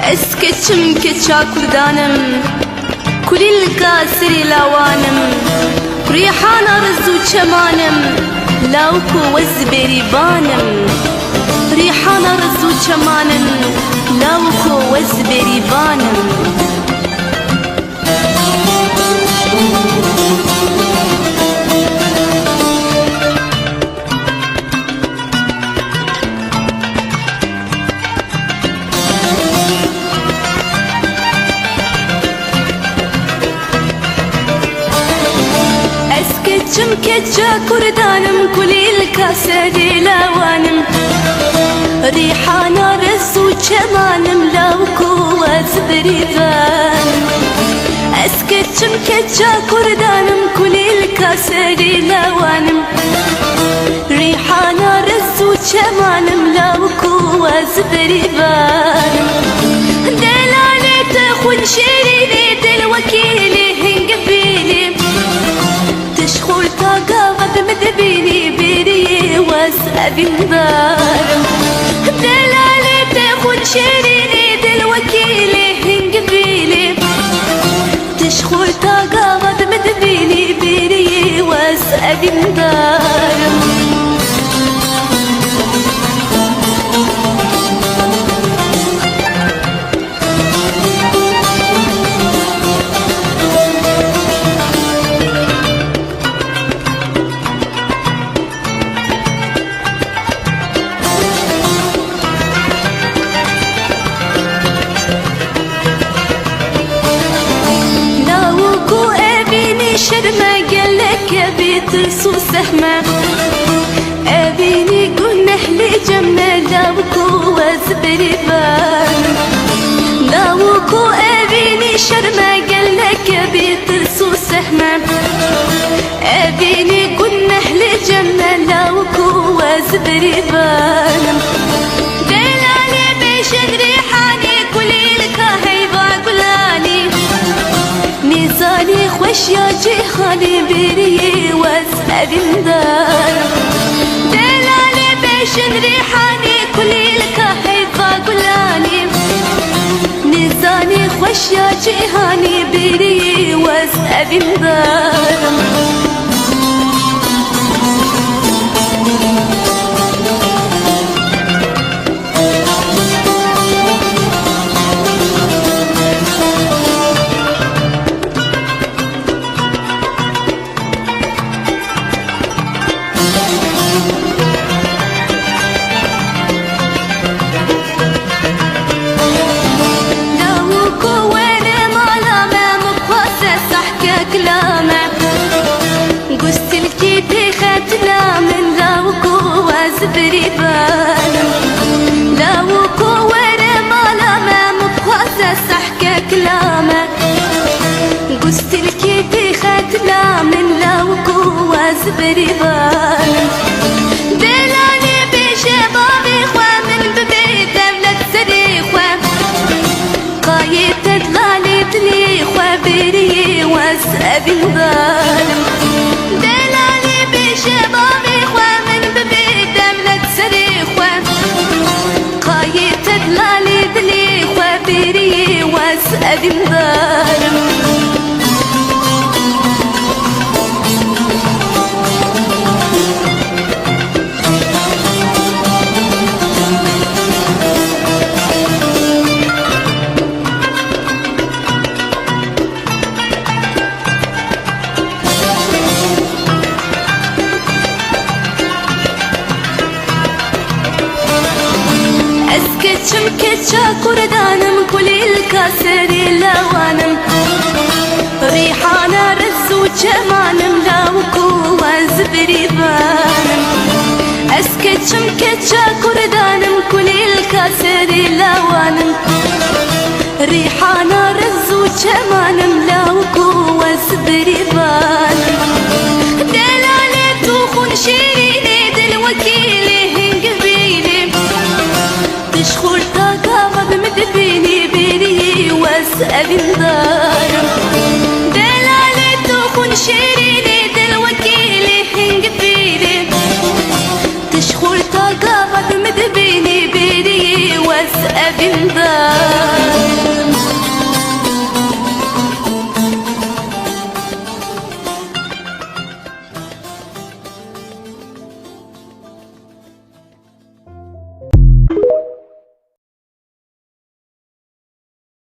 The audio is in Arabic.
اسكتشم كتشا كردانم كل الكاسري لاوانم ريحان رزو چمانم لاوكو وزبري بانم ريحان رزو چمانم لاوكو وزبري بانم اسكتشم كتشا كردانم كل الكاسري لاوانم ريحان رزو چمانم لاوكو وزبري بانم اسكتشم كتشا كردانم كل الكاسري لاوانم ريحان رزو چمانم لاوكو وزبري بانم دلالة خون شيريني دلوكيلي هنقبيلي تشخول طاقة غد مدبيني بيري واسأبي بارم دلالة خون شيريني دلوكيلي هنقبيلي تشخول طاقة غد مدبيني بيري واسأبي بارم شرمة قالك بيترسو سهمة أبيني قلنا لي جمنا لاوكو وزبري بان لاوكو أبيني شرمة قالك بيترسو سهمة أبيني قلنا لي جمنا لاوكو وزبري بان دلالي بشدري حاني كلي لك هيبا قلاني ميزاني خوش يا جيخاني بيري واسأبي مدار دلالي بيشن ريحاني كلي لك هيبا قلاني ميزاني خوش يا جيخاني بيري واسأبي مدار قست الكيدي خاتنا من لاوكو وزبري بانم لاوكو ورمالا ما مبخاسة سحكة كلامة قست الكيدي خاتنا من لاوكو وزبري بانم دلاني بشبابي خوا من ببيت دولة سريخوا قايد تدلالي تليخوا بري واسأبي مبالم دلالي بشبابي خوا من ببيت دولة سريخوا قايد تدلالي تليخوا بري واسأبي مبالم اسكتشم كتشا كردانم كل الكاسري لاوانم ريحان رزو چمانم لاوكو وزبري بانم اسكتشم كتشا كردانم كل الكاسري لاوانم ريحان رزو چمانم لاوكو وزبري بانم دلالة خون شيريني دلوكيلي هنقبيلي تشخول طاقة غد مدبيني بيري واسأبي مدارم evimden.